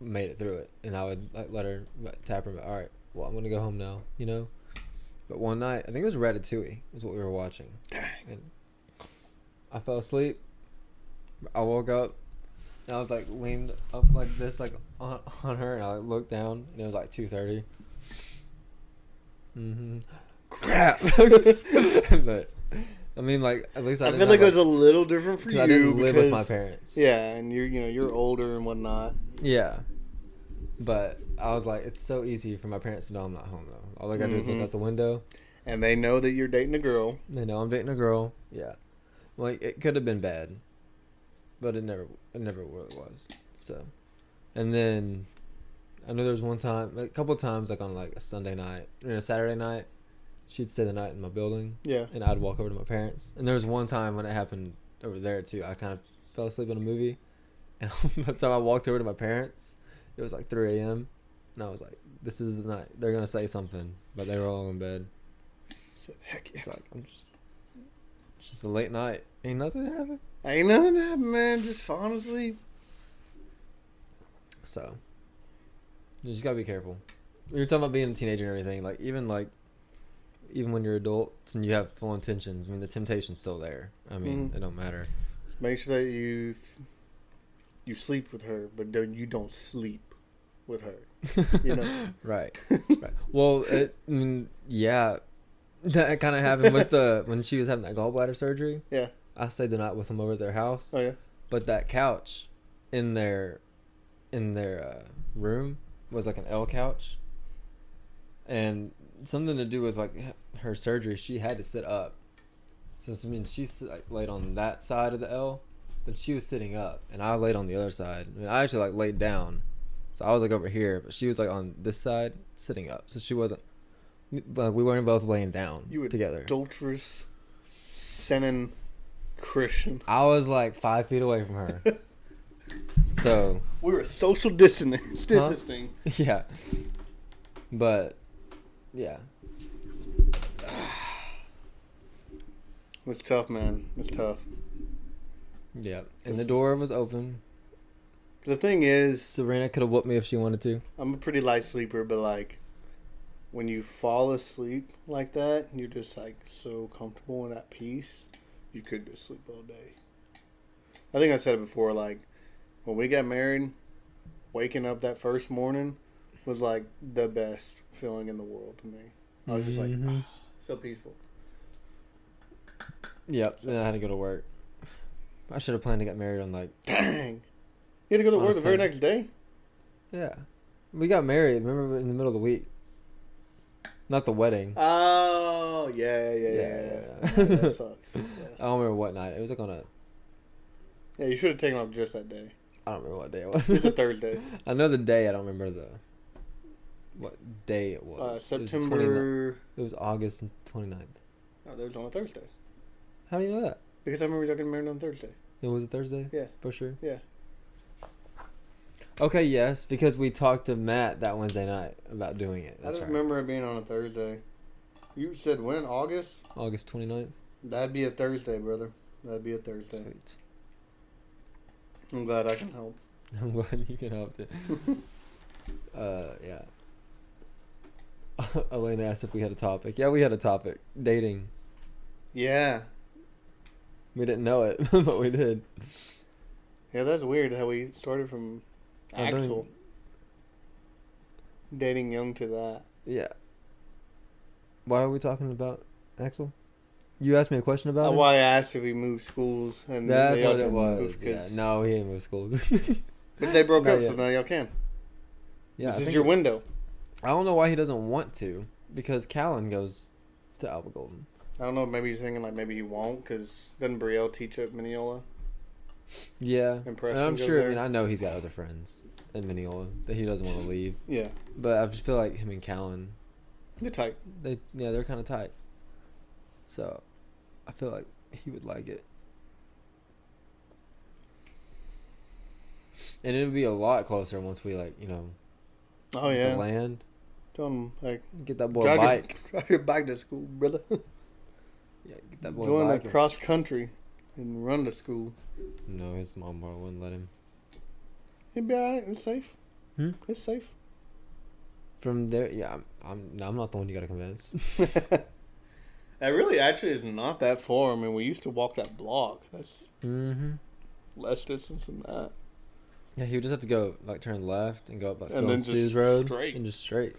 made it through it, and I would let her tap her. All right, well, I'm gonna go home now, you know. But one night, I think it was Ratatouille, is what we were watching. Dang. And I fell asleep. I woke up, And I was like leaned up like this, like on her, and I like, looked down, and it was like 2:30. Crap. But I mean, like at least I I didn't feel like it have, was a little different for 'cause you. I didn't live with because- my parents. Yeah, and you're older and whatnot. Yeah. But I was like, it's so easy for my parents to know I'm not home though. All I gotta do is look Mhm. out the window. And they know that you're dating a girl. They know I'm dating a girl. Yeah. Like it could have been bad, but it never really was. So, and then I know there was one time, a couple of times, like on like a Sunday night and a Saturday night, she'd stay the night in my building, Yeah. and I'd walk over to my parents. And there was one time when it happened over there too. I kind of fell asleep in a movie, and by the time I walked over to my parents, it was like 3 a.m. and I was like, "This is the night they're gonna say something," but they were all in bed. Said, heck yeah. It's like it's just a late night. Ain't nothing happened. Ain't nothing happened, man. Just honestly. So you just gotta be careful. You're talking about being a teenager and everything. Like even when you're adults and you have full intentions, I mean the temptation's still there. I mean it don't matter. Make sure that you sleep with her, but you don't sleep with her. You know. Right. Right. Well, I mean, yeah, that kind of happened with when she was having that gallbladder surgery. Yeah. I stayed the night with them over at their house. Oh yeah. But that couch in their room was like an L couch, and something to do with like her surgery, she had to sit up. So I mean, she like, laid on that side of the L, but she was sitting up, and I laid on the other side. I mean, I actually like laid down, so I was like over here, but she was like on this side, sitting up. So she wasn't. Like we weren't both laying down together. Adulterous, sinning Christian. I was like 5 feet away from her. So We were social distancing. yeah, but yeah, It's tough, man. It's tough. yeah. And the door was open. The thing is, Serena could have whooped me if she wanted to. I'm a pretty light sleeper, but like when you fall asleep like that, you're just like so comfortable and at peace. You could just sleep all day. I think I said it before. Like when we got married, waking up that first morning was like the best feeling in the world to me. I was just like, so peaceful. Yep. Then I had to go to work. I should have planned to get married on like. Dang. You had to go to On work the very Sunday. next day? Yeah, we got married. Remember in the middle of the week. Not the wedding. Oh, yeah. That sucks. Yeah. I don't remember what night. It was like on a. Yeah, you should have taken off just that day. I don't remember what day it was. It's a Thursday. I know the day. I don't remember what day it was. September. It was August 29th. Oh, there was on a Thursday. How do you know that? Because I remember y'all getting married on Thursday. It was a Thursday? Yeah. For sure? Yeah. Okay, yes, because we talked to Matt that Wednesday night about doing it. I That's just right. remember it being on a Thursday. You said when? August? August 29th? That'd be a Thursday, brother. That'd be a Thursday. Sweet. I'm glad I can help. I'm glad you can help it. Yeah. Elena asked if we had a topic. Yeah, we had a topic. Dating. Yeah. We didn't know it, but we did. Yeah, that's weird how we started from I don't- Axel dating young to that. Yeah. Why are we talking about Axel? You asked me a question about him? Why I asked if he moved schools. And That's they all what it didn't move was. Yeah. 'cause- No, he didn't move schools. But they broke Not up, so yet. now y'all can. Yeah, I this is think your window. I don't know why he doesn't want to, because Callan goes to Alba Golden. I don't know. Maybe he's thinking like maybe he won't because doesn't Brielle teach at Mineola? Yeah, And and Preston I'm goes sure. there? I mean, I know he's got other friends in Mineola that he doesn't want to leave. Yeah, But I just feel like him and Callan, they're tight. they're kind of tight. So, I feel like he would like it, and it would be a lot closer once we Oh get yeah. the land, Tell him like get that boy a bike. drive your bike to school, brother. Yeah, get that boy Join a the bike. cross country and run to school. No, his mom wouldn't let him. He'd be alright. It's safe. Hmm? It's safe. From there, yeah, I'm not the one you gotta convince. That really actually is not that far. I mean, we used to walk that block. That's Mm-hmm. less distance than that. Yeah, he would just have to go like turn left and go up like And Phil then and just Sue's road straight. and just straight.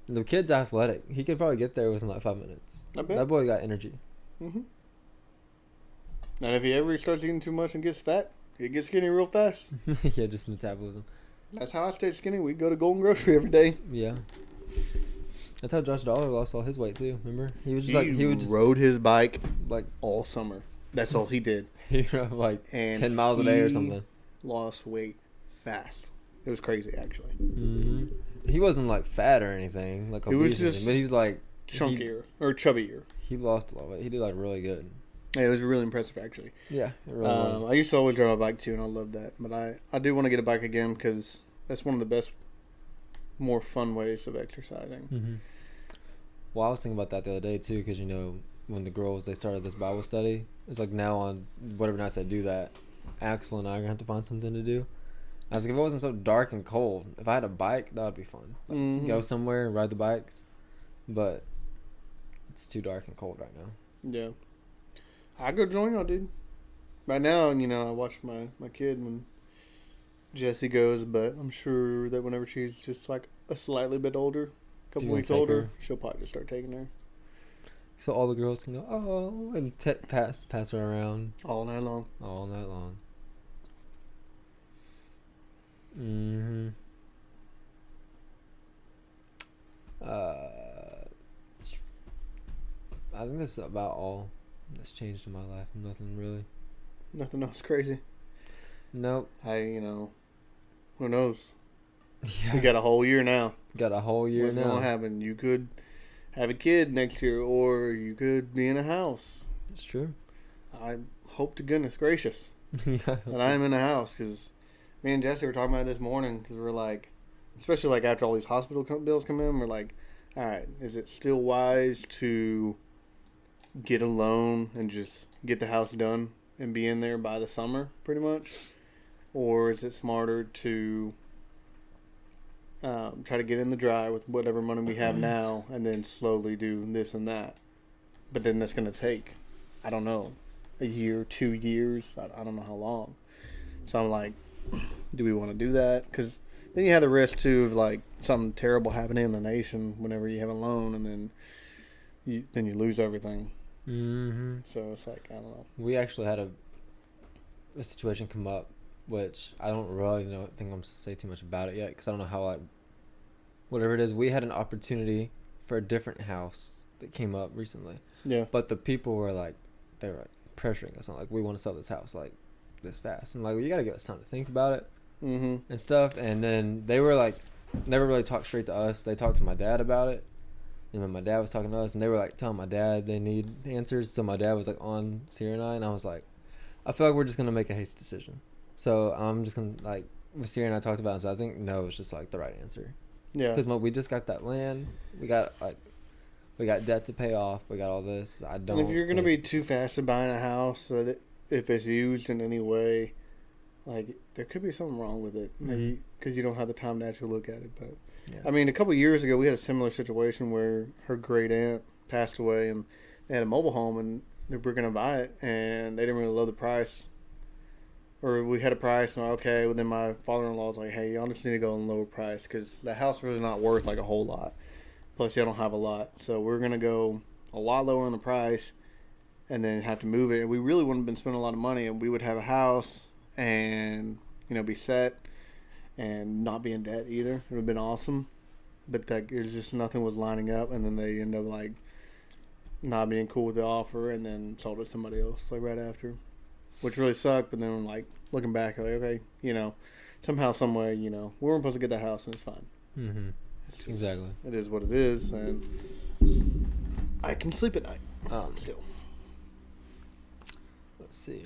And the kid's athletic. He could probably get there within like 5 minutes. I bet. That boy got energy. Mm-hmm. And if he ever starts eating too much and gets fat, he gets skinny real fast. Yeah, just metabolism. That's how I stay skinny. We go to Golden Grocery every day. Yeah. That's how Josh Dollar lost all his weight too. Remember, he was just he would just rode his bike like all summer. That's all he did. he rode like And 10 miles a day or he something. Lost weight fast. It was crazy, actually. Hmm. He wasn't like fat or anything, like He was obese or anything, just but he was like Chunkier or chubbier. he lost a lot of weight. He did like really good. Yeah, it was really impressive, actually. Yeah, it really was. I used to always drive a bike too, and I love that. But I do want to get a bike again because that's one of the best, more fun ways of exercising. Mm-hmm. Well, I was thinking about that the other day too, because when the girls they started this Bible study, it's like now on whatever nights I do that, Axel and I are gonna have to find something to do. I was like, if it wasn't so dark and cold, if I had a bike, that would be fun. Like, go somewhere and ride the bikes, but it's too dark and cold right now. Yeah. I go join y'all, dude. Right now, I watch my kid when Jessie goes, but I'm sure that whenever she's just like a slightly bit older, a couple You gonna weeks take older, her? she'll probably just start taking her So all the girls can go, oh, and pass her around all night long. all night long. Mm-hmm. I think that's about all that's changed in my life. Nothing really. Nothing else crazy. Nope. Who knows? Yeah. We got a whole year now. Got a whole year What's now. gonna happen? You could have a kid next year, or you could be in a house. It's true. I hope to goodness gracious Yeah. that I'm in a house, because me and Jesse were talking about it this morning, because we're like, especially like after all these hospital bills come in, we're like, all right, is it still wise to get a loan and just get the house done and be in there by the summer, pretty much? Or is it smarter to try to get in the dry with whatever money we have now and then slowly do this and that? But then that's going to take, I don't know, a year, 2 years. I don't know how long. So I'm like, do we want to do that? Because then you have the risk, too, of like something terrible happening in the nation whenever you have a loan, and then you lose everything. Mm-hmm. So it's like, I don't know. We actually had a situation come up, which I don't really think I'm supposed to say too much about it yet, because I don't know how whatever it is. We had an opportunity for a different house that came up recently. Yeah. But the people were like, they were like pressuring us on like, we want to sell this house like this fast, and like, you got to give us time to think about it and stuff. And then they were like, never really talked straight to us. They talked to my dad about it, and then my dad was talking to us, and they were like telling my dad they need answers. So my dad was like on Sierra and I was like, I feel like we're just gonna make a hasty decision. So I'm just gonna like, with Sierra and I talked about it, so I think no is just like the right answer. Yeah. Because we just got that land, we got debt to pay off, we got all this. I don't. And if you're gonna be too fast in buying a house, if it's used in any way, like there could be something wrong with it, maybe because you don't have the time to actually look at it. But Yeah. I mean, a couple of years ago, we had a similar situation where her great aunt passed away, and they had a mobile home, and they were gonna buy it, and they didn't really love the price. Or we had a price, and okay, well then my father-in-law was like, hey, y'all just need to go on lower price, because the house was not worth like a whole lot. Plus, y'all don't have a lot, so we're gonna go a lot lower on the price, and then have to move it. And we really wouldn't have been spending a lot of money, and we would have a house and be set and not be in debt either. It would have been awesome, but that it was just nothing was lining up, and then they end up like not being cool with the offer, and then sold it to somebody else like right after, which really sucked. But then like looking back, like okay, somehow, some way, we weren't supposed to get that house, and it's fine. Mm-hmm. It's just, Exactly. it is what it is, and I can sleep at night still. Let's see.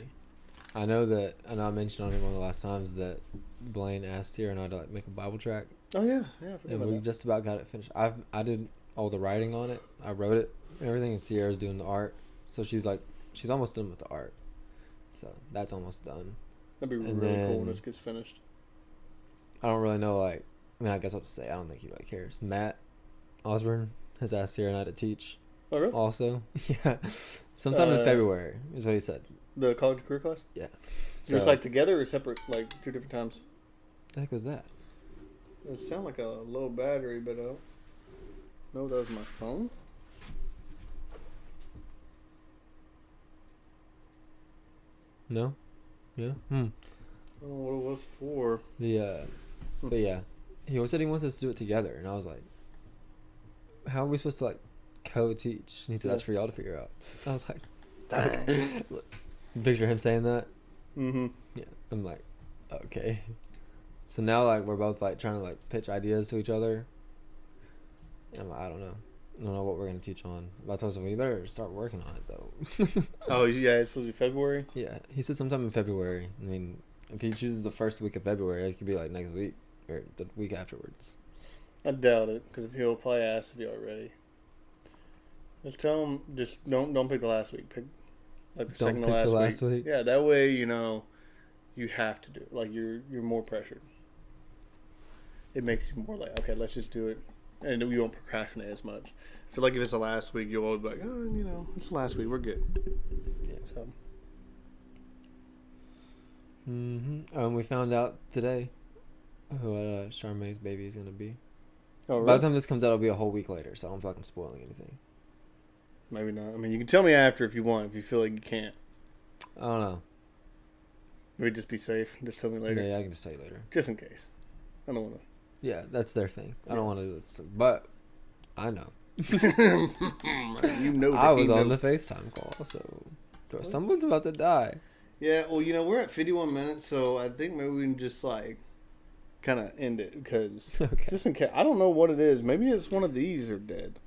I know I mentioned on it one of the last times that Blaine asked Sierra and I to like make a Bible track, Oh yeah, I forgot and about we that. just about got it finished. I did all the writing on it. I wrote it and everything, and Sierra's doing the art. So she's almost done with the art. So that's almost done. That'd be and really cool then- when this gets finished. I don't really know, I guess I'll just say I don't think he really cares. Matt Osborne has asked Sierra and I to teach Oh really? also. Yeah. Sometime in February is what he said. The college career class? Yeah. So it's like together or separate, like 2 different times? The heck was that? It sounded like a low battery, but I don't know that was my phone. No? Yeah? I don't know what it was for. But yeah. He said he wants us to do it together. And I was like, how are we supposed to, like, co-teach? And he said, that's for y'all to figure out. I was like, dang. Picture him saying that. Mm-hmm. Yeah. I'm like, okay. So now, like, we're both, like, trying to, like, pitch ideas to each other. And I'm like, I don't know. I don't know what we're going to teach on. But I told him, we better start working on it, though. Oh, yeah, it's supposed to be February? Yeah. He said sometime in February. I mean, if he chooses the first week of February, it could be, like, next week. Or the week afterwards. I doubt it, because he'll probably ask if you're ready. Just tell him, just don't pick the last week. Pick, like, the second to last week. Yeah, that way, you know, you have to do it. Like, you're more pressured. It makes you more like, okay, let's just do it. And you won't procrastinate as much. I feel like if it's the last week, you'll always be like, oh, you know, it's the last week, we're good. Yeah. So. We found out today who Charmaine's baby is going to be. Oh, really? By the time this comes out, it'll be a whole week later, so I don't feel like I'm spoiling anything. Maybe not. I mean, you can tell me after if you want, if you feel like you can't. I don't know. Maybe just be safe. Just tell me later. Yeah, I can just tell you later. Just in case. I don't want to. Yeah, that's their thing. I don't want to do this. But I know. You know. I was on the FaceTime call, so someone's about to die. Yeah, well, you know, we're at 51 minutes, so I think maybe we can just, like, kind of end it, because just in case. I don't know what it is. Maybe it's one of these are dead.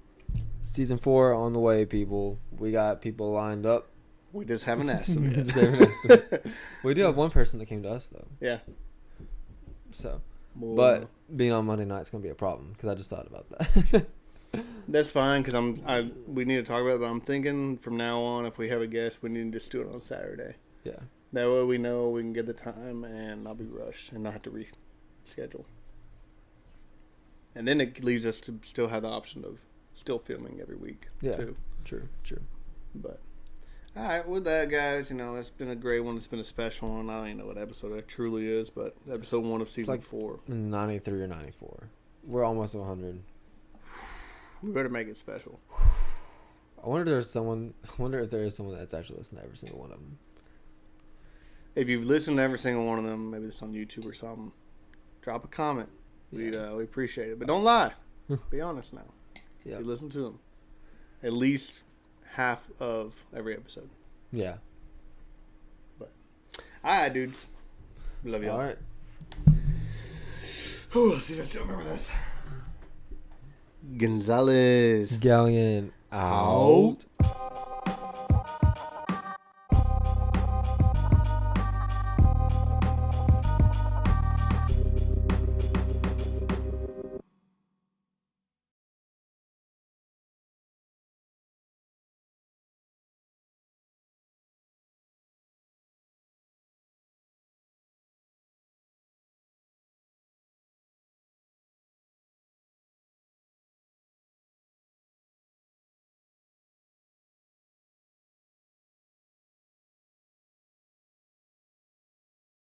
Season 4 on the way, people. We got people lined up. We just haven't asked them yet. We do have one person that came to us, though. Yeah. So, well, but being on Monday night is going to be a problem, because I just thought about that. That's fine, because we need to talk about it, but I'm thinking from now on, if we have a guest, we need to just do it on Saturday. Yeah. That way we know we can get the time and not be rushed and not have to reschedule. And then it leaves us to still have the option of still filming every week. Yeah. Too. True. But, all right, with that, guys, you know, it's been a great one. It's been a special one. I don't even know what episode it truly is, but episode 1 of season 4. 93 or 94. We're almost 100. We better make it special. I wonder if there is someone that's actually listened to every single one of them. If you've listened to every single one of them, maybe it's on YouTube or something, drop a comment. We appreciate it. But don't lie. Be honest now. Yeah. You listen to them. At least half of every episode. Yeah. But, all right, dudes. Love y'all. All right. Let's see if I still remember this. Gonzalez Galyean out.